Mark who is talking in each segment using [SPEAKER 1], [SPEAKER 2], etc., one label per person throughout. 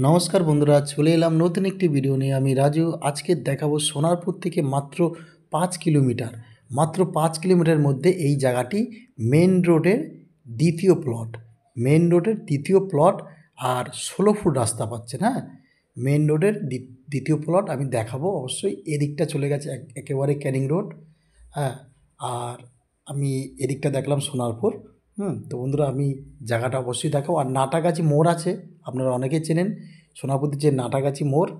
[SPEAKER 1] নমস্কার বন্ধুরা, চলে এলাম নতুন একটি ভিডিও নিয়ে। আমি রাজু। আজকে দেখাবো সোনারপুর থেকে মাত্র 5 কিলোমিটার, মাত্র 5 কিলোমিটার মধ্যে এই জায়গাটি মেন রোডের দ্বিতীয় প্লট। মেন রোডের দ্বিতীয় প্লট আর 16 ফুট রাস্তা পাচ্ছেন। হ্যাঁ, মেন রোডের দ্বিতীয় প্লট আমি দেখাবো। অবশ্যই এদিকটা চলে গেছে একেবারে ক্যানিং রোড। হ্যাঁ, আর আমি এদিকটা দেখলাম সোনারপুর। তো বন্ধুরা, আমি জায়গাটা অবশ্যই দেখাবো। আর নাটাগাছি মোড় আছে, আপনারা অনেকেই চেনেন। সোনারপুরের যে নাটাগাছি মোড়,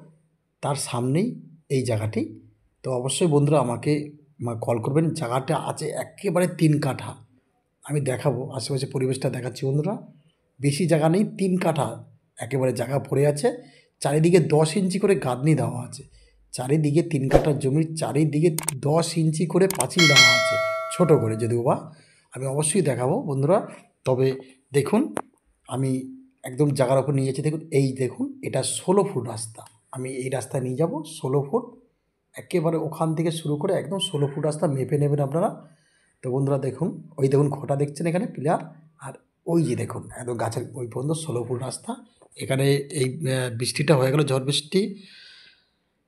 [SPEAKER 1] তার সামনেই এই জায়গাটি। তো অবশ্যই বন্ধুরা আমাকে কল করবেন। জায়গাটা আছে একেবারে 3 কাঠা। আমি দেখাবো, আশেপাশে পরিবেশটা দেখাচ্ছি বন্ধুরা। বেশি জায়গা নেই, 3 কাঠা একেবারে জায়গা পড়ে আছে। চারিদিকে 10 ইঞ্চি করে গাঁথনি দেওয়া আছে। চারিদিকে 3 কাঠার জমির চারিদিকে 10 ইঞ্চি করে পাঁচিল দেওয়া আছে, ছোট করে যদিও বা। আমি অবশ্যই দেখাবো বন্ধুরা। তবে দেখুন, আমি একদম জায়গার ওপর নিয়ে যাচ্ছি। দেখুন, এই দেখুন, এটা 16 ফুট রাস্তা। আমি এই রাস্তায় নিয়ে যাব 16 ফুট। একেবারে ওখান থেকে শুরু করে একদম 16 ফুট রাস্তা মেপে নেবেন আপনারা। তো বন্ধুরা দেখুন, ওই দেখুন খোটা দেখছেন এখানে পিলার। আর ওই যে দেখুন একদম গাছের ওই পর্যন্ত 16 ফুট রাস্তা। এখানে এই বৃষ্টিটা হয়ে গেল, ঝড় বৃষ্টি,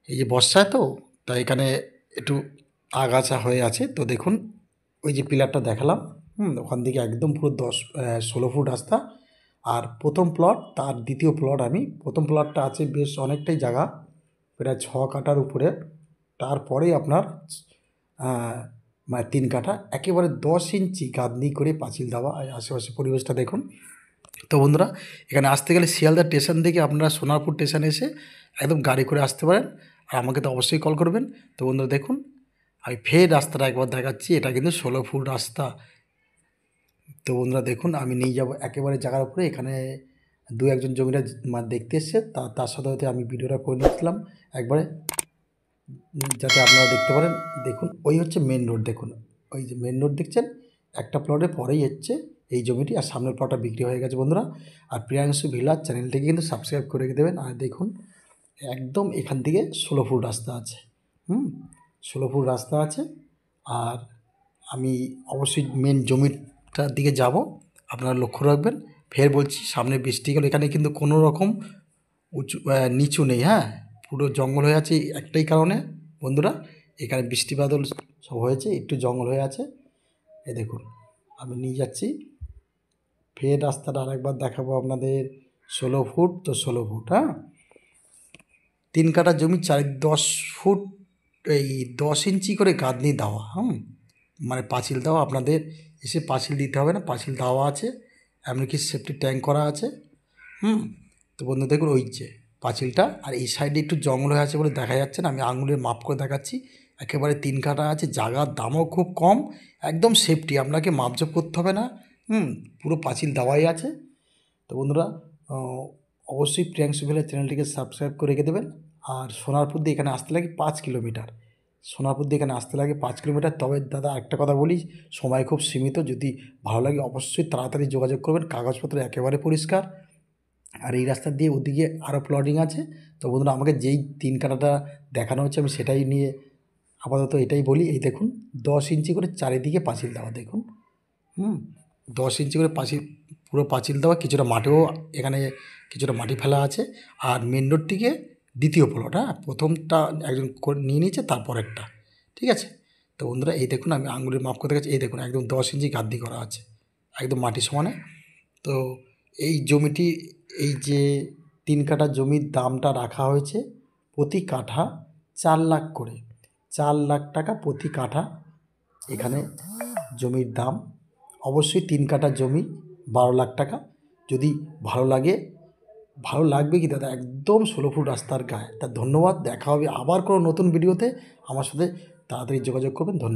[SPEAKER 1] এই যে বর্ষায়, তো তাই এখানে একটু আগাছা হয়ে আছে। তো দেখুন, ওই যে পিলারটা দেখালাম, ওখান থেকে একদম পুরো 16 ফুট রাস্তা। আর প্রথম প্লট, তার দ্বিতীয় প্লট। আমি প্রথম প্লটটা আছে বেশ অনেকটাই জায়গা, প্রায় 6 কাঠার উপরে। তারপরেই আপনার মানে 3 কাঠা একেবারে 10 ইঞ্চি গাঁথনি করে পাঁচিল দেওয়া। আশেপাশে পরিবেশটা দেখুন। তো বন্ধুরা, এখানে আসতে গেলে শিয়ালদা স্টেশন থেকে আপনারা সোনারপুর স্টেশনে এসে একদম গাড়ি করে আসতে পারেন। আর আমাকে তো অবশ্যই কল করবেন। তো বন্ধুরা দেখুন, আমি ফের রাস্তাটা একবার দেখাচ্ছি। এটা কিন্তু 16 ফুট রাস্তা। তো বন্ধুরা দেখুন, আমি নিয়ে যাব একেবারে জায়গার উপরে। এখানে দু একজন জমিদার দেখতে এসছে, তার সাথে সাথে আমি ভিডিওটা করে নিচ্ছিলাম একবারে, যাতে আপনারা দেখতে পারেন। দেখুন, ওই হচ্ছে মেন রোড। দেখুন, ওই যে মেন রোড দেখছেন, একটা প্লটের পরেই হচ্ছে এই জমিটি। আর সামনের প্লটটা বিক্রি হয়ে গেছে বন্ধুরা। আর প্রিয়াংশু ভিলাজ চ্যানেলটিকে কিন্তু সাবস্ক্রাইব করে রেখে দেবেন। আর দেখুন, একদম এখান থেকে 16 ফুট রাস্তা আছে। 16 ফুট রাস্তা আছে। আর আমি অবশ্যই মেন জমিটার দিকে যাব, আপনারা লক্ষ্য রাখবেন। ফের বলছি, সামনে বৃষ্টি গেল, এখানে কিন্তু কোনো রকম উঁচু নিচু নেই। হ্যাঁ, পুরো জঙ্গল হয়ে আছে একটাই কারণে বন্ধুরা, এখানে বৃষ্টি বাদল সব হয়েছে, একটু জঙ্গল হয়ে আছে। এই দেখুন, আমি নিয়ে যাচ্ছি। ফের রাস্তাটা আরেকবার দেখাবো আপনাদের। 16 ফুট, তো 16 ফুট। হ্যাঁ, 3 কাঠা জমি 10 ফুট, এই 10 ইঞ্চি করে গাঁথনি দেওয়া। মানে পাঁচিল দেওয়া। আপনাদের এসে পাঁচিল দিতে হবে না, পাঁচিল দেওয়া আছে। এমনকি সেফটি ট্যাঙ্ক করা আছে। তো বন্ধু দেখুন, ওই যে পাঁচিলটা। আর এই সাইডে একটু জঙ্গল হয়ে আছে বলে দেখা যাচ্ছে না, আমি আঙুলের মাপ করে দেখাচ্ছি। একেবারে 3 কাঠা আছে, জায়গার দামও খুব কম, একদম সেফটি, আপনাকে মাপজোপ করতে হবে না। পুরো পাঁচিল দেওয়াই আছে। তো বন্ধুরা, অবশ্যই প্রিয়াংশু ভিলেজ চ্যানেলটিকে সাবস্ক্রাইব করে রেখে দেবেন। আর সোনারপুর দিয়ে এখানে আসতে লাগে 5 কিলোমিটার। সোনারপুর দিয়ে এখানে আসতে লাগে 5 কিলোমিটার। তবে দাদা একটা কথা বলি, সময় খুব সীমিত। যদি ভালো লাগে অবশ্যই তাড়াতাড়ি যোগাযোগ করবেন। কাগজপত্র একেবারে পরিষ্কার। আর এই রাস্তা দিয়ে ওদিকে আরও প্লটিং আছে। তো বন্ধুরা, আমাকে যেই 3 কাঠাটা দেখানো হচ্ছে আমি সেটাই নিয়ে আপাতত এটাই বলি। এই দেখুন, 10 ইঞ্চি করে চারিদিকে পাঁচিল দেওয়া। দেখুন, 10 ইঞ্চি করে পাঁচিল, পুরো পাঁচিল দেওয়া। কিছুটা মাটিও এখানে, কিছুটা মাটি ফেলা আছে। আর মেন রোড থেকে দ্বিতীয় প্লট। হ্যাঁ, প্রথমটা একজন নিয়ে নিয়েছে, তারপরেরটা। ঠিক আছে। তো বন্ধুরা, এই দেখুন, আমি আঙুলের মাপ করতে গেছি। এই দেখুন, একদম 10 ইঞ্চি গাদ্দি করা আছে, একদম মাটি সমানে। তো এই জমিটি, এই যে 3 কাঠা জমির দামটা রাখা হয়েছে প্রতি কাঠা 4 লাখ করে। 4 লাখ টাকা প্রতি কাঠা এখানে জমির দাম। অবশ্যই 3 কাঠা জমি 12 লাখ টাকা। যদি ভালো লাগে, ভালো লাগবে কি দাদা, একদম 16 ফুট রাস্তার গায়ে। তা ধন্যবাদ, দেখা হবে আবার কোনো নতুন ভিডিওতে। আমার সাথে তাড়াতাড়ি যোগাযোগ করবেন। ধন্যবাদ।